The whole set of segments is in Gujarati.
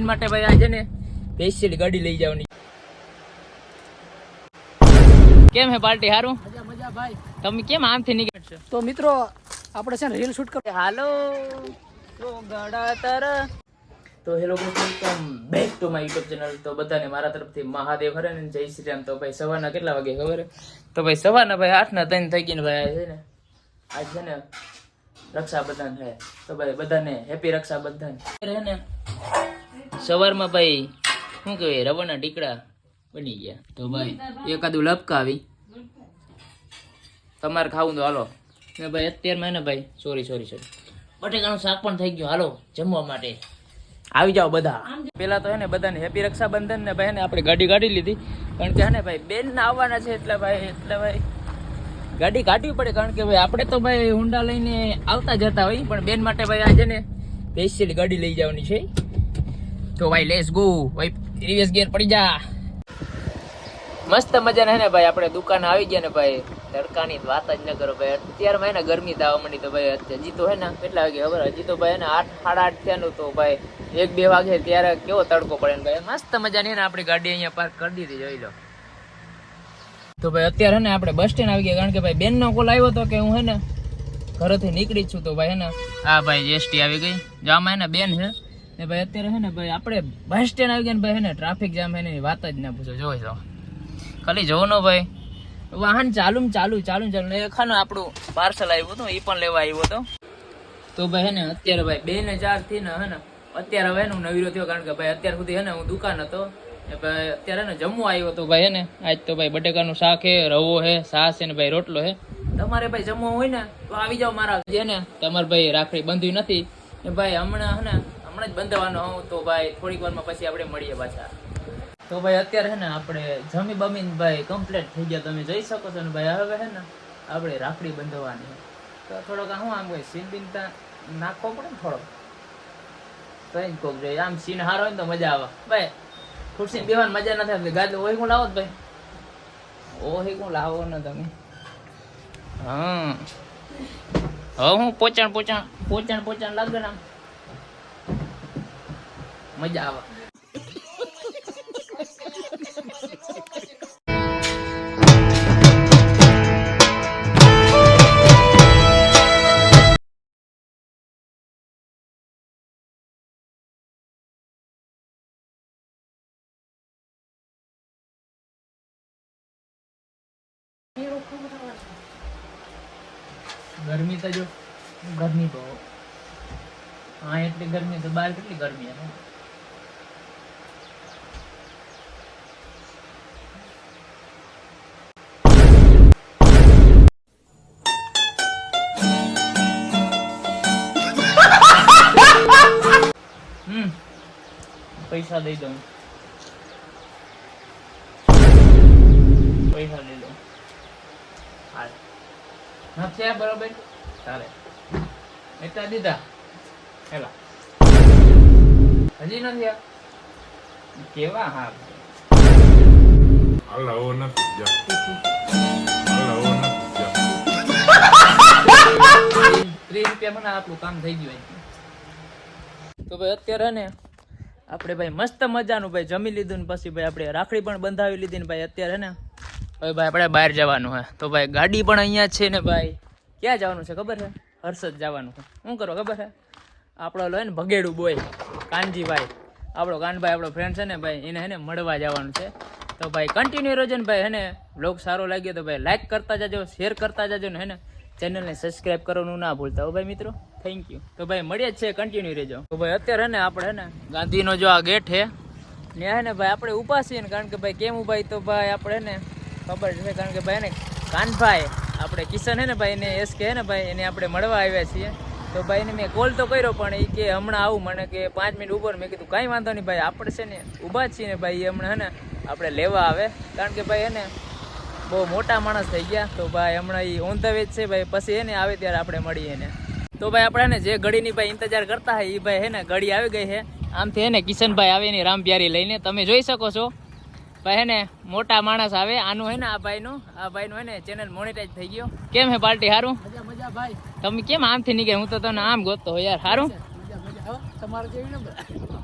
માટે ભાઈ આજે ને સ્પેશિયલ ગાડી લઈ જવાની. કેમ હે પાર્ટી? હારું મજા ભાઈ. તમે કેમ આમથી નીકળશો? તો મિત્રો આપણે છે ને રીલ શૂટ કરો. હાલો તો ગાડા તારા તો hello welcome back to my YouTube channel. તો બધાને મારા તરફથી મહાદેવ હરે ને જય શ્રી રામ. તો ભાઈ સવારના કેટલા વાગે ખબર? તો ભાઈ સવારના ભાઈ 8:03 થઈ ગઈ ને ભાઈ છે ને આજ છે ને રક્ષાબંધન છે. તો ભાઈ બધાને હેપી રક્ષાબંધન. રહે ને સવારમાં ભાઈ શું કહેવાય રવાના ટીકડા બની ગયા. તો ભાઈ એકાદું લપકાવી તમારે ખાવું તો હાલો ને ભાઈ. અત્યારમાં ને ભાઈ સોરી બટેકાનું શાક પણ થઈ ગયું. હાલો જમવા માટે આવી જાઓ બધા. પેલા તો હે ને બધાને હેપી રક્ષાબંધન ને ભાઈ ને આપણે ગાડી કાઢી લીધી કારણ કે હે ને ભાઈ બેન ના આવવાના છે એટલે ભાઈ ગાડી કાઢવી પડે કારણ કે ભાઈ આપણે તો ભાઈ હુંડા લઈને આવતા જતા હોય પણ બેન માટે ભાઈ આજે ને સ્પેશિયલ ગાડી લઈ જવાની છે. તો ભાઈ લેટ્સ ગો. ભાઈ રિવર્સ ગિયર પડી જા. મસ્ત મજાના હે ને ભાઈ આપણે દુકાન આવી ગયા ને ભાઈ તડકાની વાત જ ન કરો ભાઈ. અત્યારમાં હે ને ગરમી થવા માંડી. તો ભાઈ હજી તો હે ને કેટલા વાગે ખબર? હજી તો ભાઈ ને 8 સાડા 8 થયાનું. તો ભાઈ 1-2 વાગે ત્યારે કેવો તડકો પડે ને ભાઈ. મસ્ત મજાની ને આપણી ગાડી અહીંયા પાર્ક કરી દીધી જોઈ લો. તો ભાઈ અત્યારે ને આપણે બસ સ્ટેન્ડ આવી ગયા કારણ કે ભાઈ બેન નો કોલ આવ્યો હતો કે હું હે ને ઘરેથી નીકળી જ છું. તો ભાઈ હે ને હા ભાઈ એસટી આવી ગઈ. જામ હે ને બેન છે ને ભાઈ અત્યારે હે ને ભાઈ આપણે બસ સ્ટેન્ડ આવી ગયા ને ભાઈ હે ને ટ્રાફિક જામ હે ને વાત જ ના પૂછો. જોઈ જાઓ ખાલી જોવો ને ભાઈ વાહન ચાલુ ને ખાનું આપણું પાર્સલ આવ્યું હતું એ પણ લેવા આવ્યો હતો. તો ભાઈ હે ને અત્યારે ભાઈ 2 ને 4 થી ને હે ને અત્યારે હવે હું નવીરો થયો કારણ કે ભાઈ અત્યાર સુધી હે ને હું દુકાન હતો ભાઈ. અત્યારે ને જમવા આવ્યો તો ભાઈ હે ને આજ તો ભાઈ બટેકાનું શાક હે, રવો હે, છાસ છે ને ભાઈ રોટલો હે. તમારે ભાઈ જમવા હોય ને તો આવી જાઓ મારા જે ને. તમારે ભાઈ રાખડી બંધી નથી ને ભાઈ હમણાં જ બંધવાનો હું. તો ભાઈ થોડીક વારમાં પછી આપણે મળીએ પાછા. તો ભાઈ અત્યારે હે ને આપણે જમી બમીને ભાઈ કમ્પ્લીટ થઈ ગયા તમે જોઈ શકો છો ને ભાઈ. હવે હે ને આપણે રાખડી બંધવાની તો થોડોક શું આમ ભાઈ સીન બિનતા નાખવો પડે ને થોડોક તો જ કોક જોઈએ. આમ સીન હારો હોય ને તો મજા આવે ભાઈ. ખુરશી બેવાની મજા નથી આવતી. ગાડી ઓહી કોણ લાવો ભાઈ? ઓહી કોણ લાવો ને તમે? હા હવે હું પોચાણ લાગે ને મજા આવે. ગરમી તો જો ગરમી બહુ હા એટલી ગરમી તો બહાર કેટલી ગરમી હે. પૈસા દઈ દઉં હાલ નથી બરોબર ચાલે એટલા દીધા હેલા હજી નથી કેવા હા 30 રૂપિયા મને આપણું કામ થઈ ગયું. તો ભાઈ અત્યારે ને આપણે ભાઈ મસ્ત મજાનું ભાઈ જમી લીધું ને પછી ભાઈ આપણે રાખડી પણ બંધાવી લીધી ને ભાઈ અત્યારે ને ભાઈ આપણે બહાર જવાનું હે. તો ભાઈ ગાડી પણ અહીંયા છે ને ભાઈ. ક્યાં જવાનું છે ખબર છે? હર્ષદ જવાનું છે. શું કરો ખબર છે? આપણો લો ને ભગેડું બોય કાનજીભાઈ આપણો કાનભાઈ આપણો ફ્રેન્ડ છે ને ભાઈ એને હે ને મળવા જવાનું છે. તો ભાઈ કન્ટિન્યુ રહેજો ને ભાઈ હે ને બ્લોગ સારો લાગ્યો તો ભાઈ લાઈક કરતા જજો, શેર કરતા જજો ને હે ને ચેનલને સબસ્ક્રાઈબ કરવાનું ના ભૂલતા હો ભાઈ મિત્રો. Thank you. તો ભાઈ મળીએ જ છે કન્ટિન્યુ રહેજો. તો ભાઈ અત્યારે હે ને આપણે હે ને ગાંધીનો જો આ ગેટ છે ને હે ને ભાઈ આપણે ઊભા છીએ ને કારણ કે ભાઈ કેમ ઊભા તો ભાઈ આપણે ને ખબર છે કારણ કે ભાઈ ને કાનભાઈ આપણે કિશન હે ને ભાઈ એને એસ કે ને ભાઈ એને આપણે મળવા આવ્યા છીએ. તો ભાઈ એને મેં કોલ તો કર્યો પણ એ કે હમણાં આવું મને કે 5 મિનિટ ઉપર. મેં કીધું કાંઈ વાંધો નહીં ભાઈ આપણે છે ને ઊભા જ છીએ ને ભાઈ એ હમણાં હે ને આપણે લેવા આવે કારણ કે ભાઈ એને બહુ મોટા માણસ થઈ ગયા. તો ભાઈ હમણાં એ ઓન ધ વે છે ભાઈ. પછી એને આવે ત્યારે આપણે મળીએ ને. તો ભાઈ આપણે ને જે ઘડીની ભાઈ ઇંતજાર કરતા હોય એ ભાઈ હે ને ઘડી આવી ગઈ છે. આમથી હે ને કિશનભાઈ આવે એની રામ પ્યારી લઈને તમે જોઈ શકો છો ભાઈ હે ને મોટા માણસ આવે. આનું હે ને આ ભાઈનું હે ને ચેનલ મોનેટાઈઝ થઈ ગયો. કેમ હે પાર્ટી? હારું મજા ભાઈ. તમે કેમ આમથી નીકળે? હું તો તને આમ ગોતતો હોય યાર. હારું મજા તમારે જેવી ને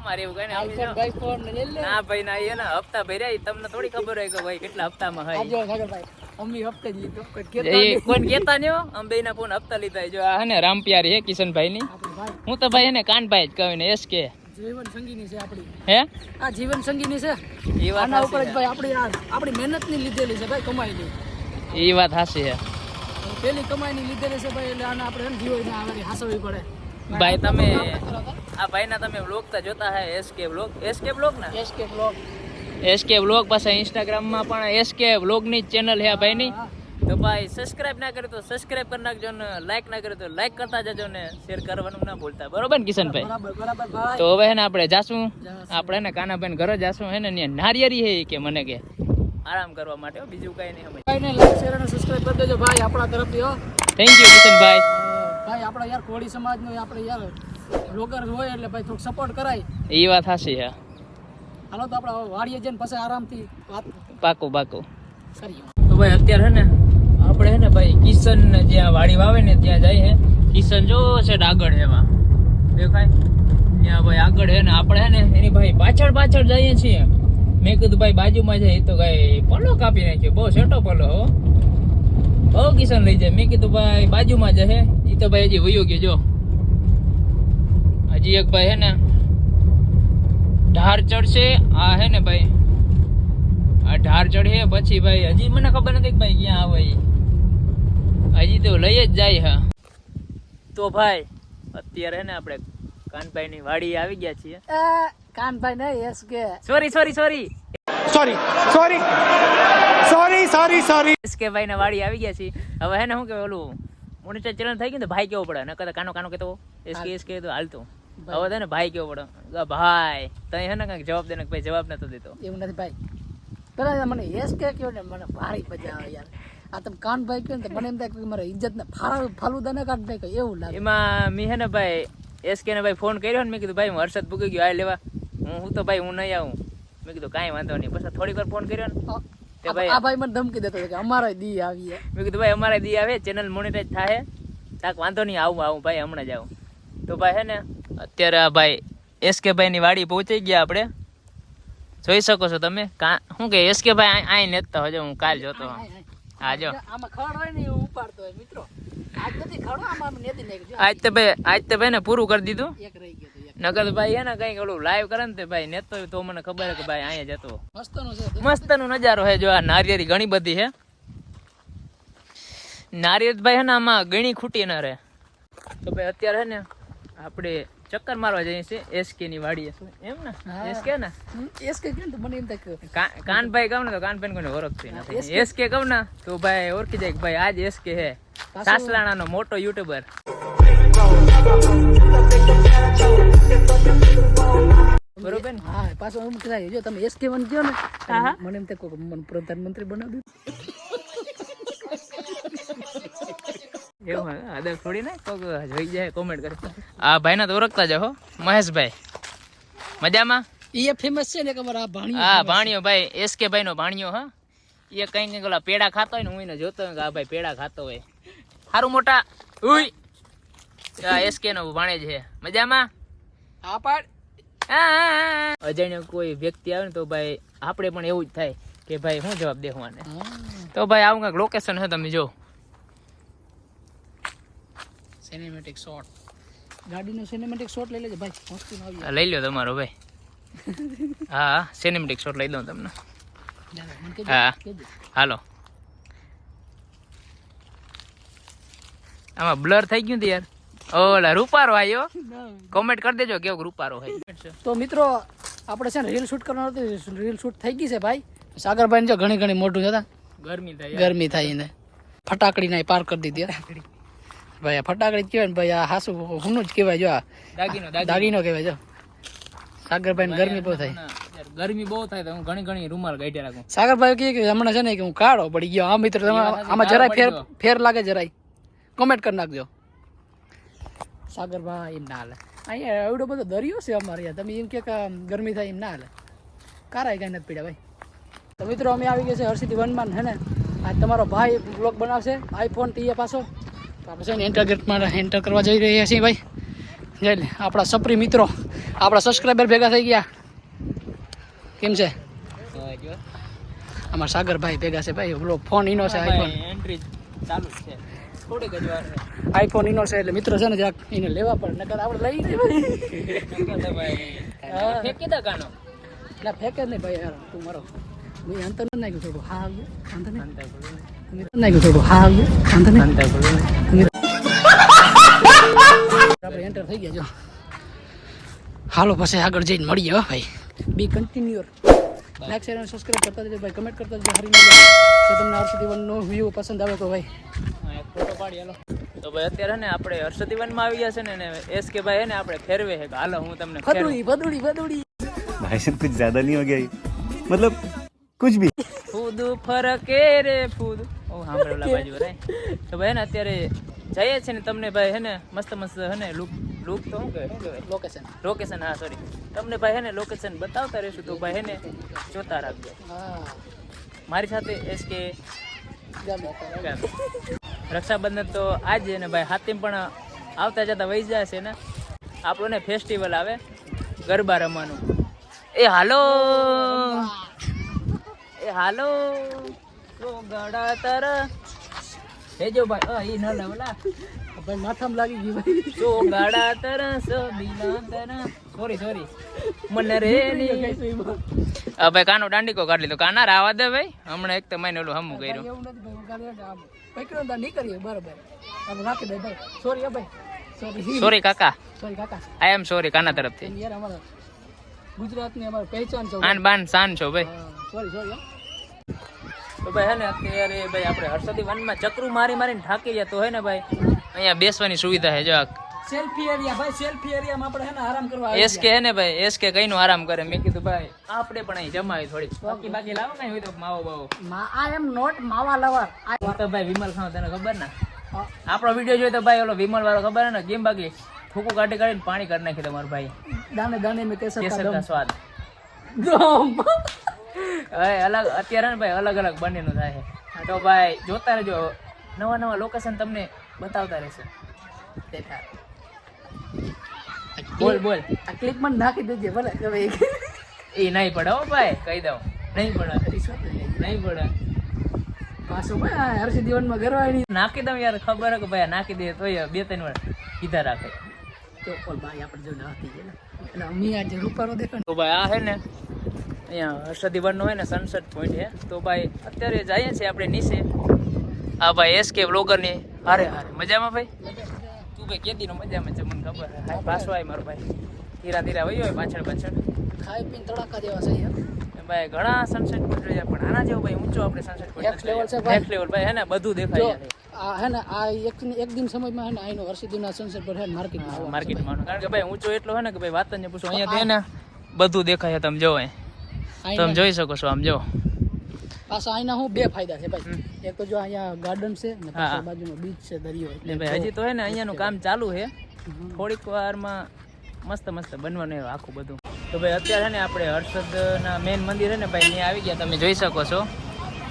અમારે એવું કઈ આઈફોન નહીં ભાઈ ફોન લઈ લે ના ભાઈ ના એ ના હપ્તા ભર્યા ઈ તમને થોડી ખબર હોય કે ભાઈ કેટલા હપ્તામાં આ હોય જો સાગરભાઈ અમ્મી હપ્તે જ લીધો કોઈ કેતા એ નહીં. કોણ કેતા નહીં હો. અમે બેયના ફોન હપ્તા લીધા જો આ હે ને રામપિયારી હે કિશનભાઈ ની આપણે ભાઈ હું તો ભાઈ એને કાનભાઈ જ કહું ને એસ કે જીવન સંગીની છે આપણી હે આ જીવન સંગીની છે એ વાત આના ઉપર જ હાચી ભાઈ આપણી મહેનતની લીધેલી છે ભાઈ કમાઈની છે. એ વાત હાચી છે પેલી કમાઈની લીધેલી છે ભાઈ એટલે આને આપણે જીવો ને આવે હાસવી પડે ભાઈ તમે આ ભાઈના તમે વ્લોગ તો જોતા હે એસકે વ્લોગ ને એસકે બ્લોગ એસકે વ્લોગ પાછા ઇન્સ્ટાગ્રામમાં પણ એસકે વ્લોગની જ ચેનલ છે આ ભાઈની તો ભાઈ સબસ્ક્રાઇબ ના કરે તો સબસ્ક્રાઇબ કરી નાખજો ને લાઈક ના કરે તો લાઈક કરતા જજો ને શેર કરવાનું ના ભૂલતા બરોબર ને કિશનભાઈ બરાબર ભાઈ તો હવે હે ને આપણે જાશું આપણે ને કાનાભાઈ ઘરે જાશું હે ને ત્યાં નારિયેરી હે ઈ કે મને કે આરામ કરવા માટે હો, બીજું કઈ નહીં અમે ભાઈને લાઈક શેર અને સબસ્ક્રાઇબ કરી દેજો ભાઈ આપણા તરફથી હો થેન્ક યુ કિશનભાઈ ભાઈ આપણા યાર કોળી સમાજનો આપણે યાર બ્લોગર હોય એટલે ભાઈ થોડુંક સપોર્ટ કરાય એ વાત હાચી છે હાલો તો આપણે વાડીએ જઈને પછી આરામથી વાત પાકું કરીએ તો ભાઈ અત્યારે હે ને આપણે હે ને ભાઈ કિશન ને જ્યાં વાડી વાવે ને ત્યાં જાય હે કિશન જો છે આગળ એમાં દેખાય ત્યાં ભાઈ આગળ હે ને આપણે હે ને એની ભાઈ પાછળ જઈએ છીએ મેં કીધું ભાઈ બાજુમાં જાય તો કઈ પલો કાપી નાખ્યો બહુ સેટો પલો હો બહુ કિશન લઈ જાય મેં કીધું ભાઈ બાજુમાં જશે એ તો ભાઈ હજી વયો ગયો જો હજી એક ભાઈ હે ને ઢાર ચડશે આ હે ને ભાઈ આ ઢાર ચડે પછી ભાઈ હજી મને ખબર નથી કે ભાઈ ક્યાં આવે ઈ. હજી તો લઈ જ જાય હા તો ભાઈ અત્યારે હે ને આપણે કાનભાઈ ની વાડી આવી ગયા છીએ કાનભાઈ ને એસકે સોરી એસકે ભાઈ ને વાડી આવી ગયા છીએ હવે હે ને શું કે ઓલું મોનિટર ચેનલ થઈ ગયું ને ભાઈ કેવો પડે નકર તો કાનો કેતો એસકે તો હાલતો હવે તો ને ભાઈ કેવો પડે ભાઈ તઈ હે ને કઈક જવાબ દે ને ભાઈ જવાબ નતો દેતો એવું નથી ભાઈ પેલા મને એસકે કયો ને મને ભારી મજા આવે યાર આ તમે કાનભાઈ કયો ને તો મને એમ થાય કે મારે ઇજ્જત ને ફાલુદા ને કાઢ નાખ્યો એવું લાગે એમાં મી હે ને ભાઈ એસકે ને ભાઈ ફોન કર્યો ને મેં કીધું ભાઈ હું હર્ષદ પૂકી ગયો આ લેવા હું તો ભાઈ હું નહીં આવું મેં કીધું કાંઈ વાંધો નહીં પછી થોડીક વાર ફોન કર્યો ને તે ભાઈ આ ભાઈ મને ધમકી દેતો હતો કે અમારે દી આવી મેં કીધું ભાઈ અમારે દી આવે ચેનલ મોનેટાઈઝ થાય તાક વાંધો નહીં આવું ભાઈ હમણાં જ આવું તો ભાઈ હે ને અત્યારે આ ભાઈ એસકે ભાઈ ની વાડી પહોંચી ગયા આપણે જોઈ શકો છો તમે શું કે એસકે ભાઈ આઈ નેતા હજુ હું કાલ જોતો હા જો આમાં ખડ હોય ને એવું ઉપાડતો હોય મિત્રો આજ નથી ખડો આમાં નેતી નાખ્યો આજ તો ભાઈ ને પૂરું કરી દીધું એક રહી ગયો તો નકર ભાઈ હે ને કઈક ઓલું લાઈવ કરે ને તે ભાઈ નેતો તો મને ખબર હે કે ભાઈ અહીંયા જતો મસ્તનો છે મસ્ત નો નજારો હે જો આ નારિયેરી ઘણી બધી હે નારિયેળ ભાઈ હે ને આમાં ગણી ખૂટી ના રહે તો ભાઈ અત્યારે હે ને આપણે ચક્કર મારવા જઈએ છીએ એસકે ની વાડીએ એમ ને એસકે ને એસકે કયો ને તો મને એમ થાય કે કાનભાઈ કહું ને તો કાનભાઈ કોઈને ઓળખતી નથી એસકે કહું ને તો ભાઈ ઓળખી જાય કે ભાઈ આજ એસકે હે સાસલાણા નો મોટો યુટ્યુબર બરોબર ને હા પાછો એમ થાય જો તમે એસકે વન કયો ને મને એમ થાય કોઈ મને પ્રધાનમંત્રી બનાવી એવું આદર થોડી ને કોક જોઈ જાય કોમેન્ટ કરે આ ભાઈ ના તો ઓળખતા જ હો મહેશભાઈ મજામાં એ ફેમસ છે ને કે અમારા ભાણિયો હા ભાણિયો ભાઈ એસકે ભાઈ નો ભાણિયો હા એ કઈ કઈ ઓલા પેડા ખાતો હોય ને હું એને જોતો હોય કે આ ભાઈ પેડા ખાતો હોય સારું મોટા ઉઈ એસકે નો ભાણે છે મજામાં હા પાડ અજાણ્યો કોઈ વ્યક્તિ આવે ને તો ભાઈ આપણે પણ એવું જ થાય કે ભાઈ શું જવાબ દેવાને તો ભાઈ આવું કઈક લોકેશન છે તમે જો સિનેમેટિક શોટ ગાડીનો સિનેમેટિક શોટ લઈ લેજો ભાઈ મસ્તી આવી લઈ લો તમારો ભાઈ હા સિનેમેટિક શોટ લઈ દઉં તમને હા હાલો આમાં બ્લર થઈ ગયું યાર ઓલા રૂપારો આવ્યો કોમેન્ટ કરી દેજો કેવો રૂપારો હોય તો મિત્રો આપણે છે ને રીલ શૂટ કરવાનું હતું રીલ શૂટ થઈ ગઈ છે ભાઈ સાગરભાઈ જો ઘણી મોટું જતા ગરમી થાય ને ફટાકડી ના પાર કરી દીધી ભાઈ આ ફટાકડી જ કહેવાય ને ભાઈ આ હાસુ હુંનું જ કહેવાય જો આ દાગીનો કહેવાય જો સાગરભાઈ ને ગરમી બહુ થાય ગરમી બહુ થાય તો હું ઘણી રૂમાલ ગાઢ્યા રાખું સાગરભાઈ કહે કે હમણાં છે ને કે હું કાળો પડી ગયો હા મિત્રો તમે આમાં જરાય ફેર લાગે જરાય કોમેન્ટ કરી નાખજો સાગરભાઈ એમ ના હાલે અહીંયા એવડો બધો દરિયો છે અમારે યાર તમે એમ કે ગરમી થાય એમ ના હાલે કારાય કાંઈ નથી પીડા ભાઈ તો મિત્રો અમે આવી ગયા છે હર્ષિદી વનમાં હે ને આજ તમારો ભાઈ બ્લોગ બનાવશે આઈફોન ટીએ પાછો તો આપણે છે ને એન્ટર કરવા જઈ રહ્યા છીએ ભાઈ જઈ લે આપણા સપરી મિત્રો આપણા સબસ્ક્રાઈબર ભેગા થઈ ગયા. કેમ છે અમારા સાગરભાઈ ભેગા છે ભાઈ. પેલો ફોન ઈનો છે આઈફોન એન્ટ્રી ચાલુ છે થોડીક જ વાર છે. આઈફોન ઈનો છે એટલે મિત્રો છે ને જરાક એને લેવા પડે નકર આપણે લઈ જઈએ ભાઈ ફેંકી દે કાનો ના ફેંકે જ નહીં ભાઈ યાર તું મારો મેં અંતર નથી નાખ્યું થોડું હા આવ્યું અંતર નહીં નાખ્યું થોડું હા આવ્યું અંતર નહીં આપણે એન્ટર થઈ ગયા જો. હાલો પછી આગળ જઈને મળીએ હો ભાઈ. બી કન્ટિન્યુઅર લાઈક શેર અને સબસ્ક્રાઇબ કરતા જજો ભાઈ. કમેન્ટ કરતા જજો. હરી મળે જો તમને હર્ષદીવનનો વ્યૂ પસંદ આવે તો ભાઈ ફોટો પાડી હાલો. તો ભાઈ અત્યારે ને આપણે હર્ષદીવનમાં આવી ગયા છે ને એસ કે ભાઈ ને આપણે ફેરવે છે. હાલો હું તમને ભદુડી ભદુડી ભદુડી भाई साहब कुछ ज्यादा नहीं हो गया ये? मतलब कुछ भी ફૂદ ફરકે રે ફૂદ ઓ સાંભળે ઓલા બાજુ રે. તો ભાઈ ને અત્યારે જઈએ છે ને તમને ભાઈ હે ને મસ્ત મસ્ત હે ને લુક તો શું કહેવાય લોકેશન હા સોરી તમને ભાઈ હે ને લોકેશન બતાવતા રહેશું. તો ભાઈ હે ને જોતા રાખજો. હા મારી સાથે એસ કે રક્ષાબંધન તો આજે ને ભાઈ હાથીમ પણ આવતા જતા વહી જાય છે ને આપણો ને ફેસ્ટિવલ આવે ગરબા રમવાનું. એ હાલો તો ગડા તર હે જો ભાઈ એ ન લવલા ભાઈ માથામાં લાગી ગઈ ભાઈ. તો ગડા તર સબીના તર સોરી મને રે ની ભાઈ કાનો દાંડીકો કાઢી લીધો. કાના રાવા દે ભાઈ હમણાં એક તો મને ઓલું હમું કર્યું. એવું નથી ભાઈ ભાઈ કરો તો નહીં કરીએ બરાબર આપણે રાખી દે ભાઈ. સોરી ભાઈ સોરી કાકા સોરી કાકા આઈ એમ સોરી કાના તરફથી. યાર અમારા ગુજરાતની અમારી પહેચાન છે. આન બાન શાન છો ભાઈ. સોરી તો ભાઈ હે ને અત્યારે ભાઈ આપણે હર્ષદી વનમાં ચક્રું મારીને થાકી ગયા. તો હે ને ભાઈ અહીંયા બેસવાની સુવિધા છે જો સેલ્ફી એરિયા ભાઈ. સેલ્ફી એરિયામાં આપણે હે ને આરામ કરવા એસ કે હે ને ભાઈ એસ કે કઈનું આરામ કરે. મેં કીધું ભાઈ આપણે પણ અહીં જમાવી થોડી બાકી લાવો કઈ હોય તો માવો બાવો. આઈ એમ નોટ માવા લવર. આ તો ભાઈ વિમલ ખાવ તને ખબર ને આપણો વિડીયો જોયો તો ભાઈ ઓલો વિમલ વાળો ખબર ને કેમ બાકી થૂકું કાઢીને પાણી કરી નાખી તમારો ભાઈ. દાને દાને મેં કેસર કેસર સ્વાદ અલગ અત્યારે ને ભાઈ અલગ અલગ બંનેનું થાય છે. તો ભાઈ જોતા રહેજો નવા લોકેશન તમને બતાવતા રહેશે. બોલ આ ક્લિપ માં નાખી દેજે ભલે એ નહીં પડે હો ભાઈ કહી દઉં નહીં પડે પાછું ભાઈ હર્ષ જીવનમાં ગરવાય નાખી દઉં યાર ખબર હે કે ભાઈ નાખી દે તો 2-3 વાર કીધા રાખે તો પણ ભાઈ આપણે જો નાખી દે એટલે અમી આજે રૂપારો દેખાય. તો ભાઈ આ હે ને અહીંયા હર્ષદીવનનો હોય ને સનસેટ પોઈન્ટ છે. તો ભાઈ અત્યારે જઈએ છીએ આપણે નીચે. હા ભાઈ એસ કે બ્લોગરની હારે મજામાં ભાઈ તું ભાઈ કેદીનો મજામાં છે મને ખબર હે. પાછો આવી મારો ભાઈ ધીરા વહી હોય પાછળ ખાઈ પીને તડકા દેવા છે ભાઈ ઘણા સનસેટ પોઈન્ટ રહ્યા પણ આના જેવો ભાઈ ઊંચો આપણે સનસેટ પોઈન્ટ નેક્સ્ટ લેવલ છે ભાઈ. નેક્સ્ટ લેવલ ભાઈ હે ને બધું દેખાય છે. આ હે ને આ એક દિન સમયમાં હે ને આનો હર્ષદીવના સનસેટ પર હે માર્કેટમાં માર્કેટમાં કારણ કે ભાઈ ઊંચો એટલો હે ને કે ભાઈ વાત જ ન પૂછો. અહીંયા ને બધું દેખાય તમે જોવો તમે જોઈ શકો છો આમ જો. પાછા અહીંના હું બે ફાયદા છે ભાઈ. એક તો જો અહીંયા ગાર્ડન છે ને પાછળ બાજુનો બીચ છે દરિયો. એટલે ભાઈ હજી તો હે ને અહીંયાનું કામ ચાલુ છે. થોડીક વારમાં મસ્ત બનવાનું એવું આખું બધું. તો ભાઈ અત્યારે ને આપણે હર્ષદના મેઇન મંદિર હે ને ભાઈ ત્યાં આવી ગયા તમે જોઈ શકો છો.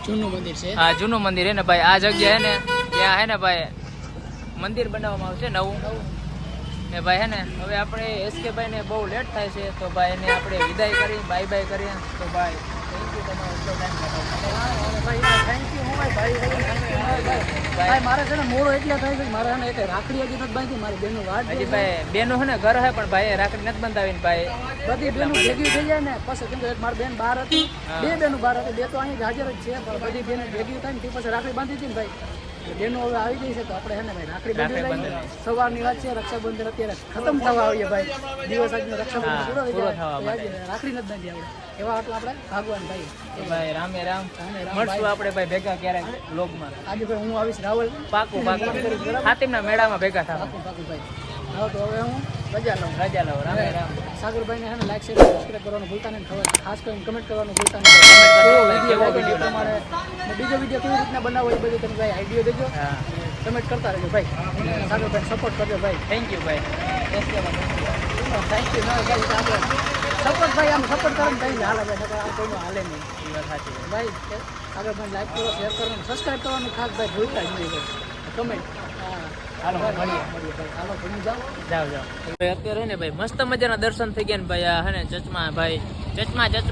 જૂનું મંદિર છે. હા જૂનું મંદિર હે ને ભાઈ. આ જગ્યા હે ને ત્યાં હે ને ભાઈ મંદિર બનાવવામાં આવશે નવું ને ભાઈ હે ને હવે આપણે એસકે ભાઈને બહુ લેટ થાય છે. તો ભાઈ એને આપણે વિદાય કરી બાય કરીએ. તો ભાઈ થેન્ક યુ ભાઈ મારે છે ને મોડો એટલે થાય કે મારે એક રાખડી હજી નથી બાંધી. મારી બેનો વાટ હજી ભાઈ બેનો હે ને ઘર હે પણ ભાઈ રાખડી નથી બંધાવીને ભાઈ બધી બેનો ભેગી થઈ જાય ને પછી કેમ કે મારી બેન બહાર હતી. બે બેનો બહાર હતી. બે તો અહીં હાજર જ છે પણ બધી બેનો ભેગી થાય ને તે પછી રાખડી બાંધી હતી ને ભાઈ. બેનો હવે આવી ગઈ છે તો આપણે હે ને ભાઈ રાખડી બાંધી લઈએ. સવારની વાત છે રક્ષાબંધન અત્યારે ખતમ થવા આવીએ ભાઈ. દિવસ આજનો રક્ષાબંધન પૂરો થવા રાખડી નથી બાંધી આપણે એવા આટલા આપણે ભાગવાન ભાઈ. ભાઈ રામે રામ મળશું આપણે ભાઈ ભેગા ક્યારેક વ્લોગમાં. આજે ભાઈ હું આવીશ રાવલ પાકું હાથીમના મેળામાં ભેગા થાવ. પાકું ભાઈ. હા તો હવે હું રજા લઉં રામે રામ. સાગરભાઈને હે ને લાઈક શેર સબસ્ક્રાઇબ કરવાનું ભૂલતા નહીં. ખાસ કરીને કમેન્ટ કરવાનું ભૂલતા નહીં. કેવો વિડીયો પ્રમાણે બીજો વિડીયો કેવી રીતના બનાવો એ બધું તમે ભાઈ આઈડિયો દેજો. કમેન્ટ કરતા રહેજો ભાઈ. સાગરભાઈ સપોર્ટ કરજો ભાઈ. થેન્ક યુ ભાઈ. થેન્ક યુ ભાઈ. સપોર્ટ ભાઈ આમ સપોર્ટ કરો ને ભાઈ હાલે ભાઈ. આ કોઈનું હાલે નહીં એ વાત સાચી ભાઈ. આગળ ભાઈ લાઈક કરો શેર કરો સબસ્ક્રાઈબ કરવાનું ખાસ ભાઈ ભૂલતા જ નહીં ભાઈ. કમેન્ટ હાલો મળીએ ભાઈ હાલો તમે જાઓ જાઓ ભાઈ અત્યારે ને ભાઈ મસ્ત મજાના દર્શન થઈ ગયા ને ભાઈ આ હે ને ચચમાં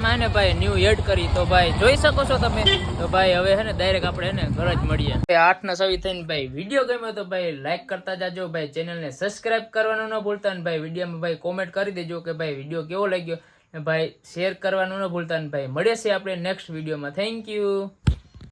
હે ને ભાઈ ન્યુ એડ કરી તો ભાઈ જોઈ શકો છો તમે તો ભાઈ હવે હે ને ડાયરેક્ટ આપણે હે ને ઘર જ મળીએ 8:09 થઈને ભાઈ વિડીયો ગમ્યો તો ભાઈ લાઈક કરતા જાજો ભાઈ ચેનલને સબસ્ક્રાઇબ કરવાનું ન ભૂલતા ને ભાઈ વિડીયોમાં ભાઈ કોમેન્ટ કરી દેજો કે ભાઈ વિડીયો કેવો લાગ્યો ને ભાઈ શેર કરવાનું ન ભૂલતા ને ભાઈ મળીએ છીએ આપણે નેક્સ્ટ વિડીયોમાં થેન્ક યુ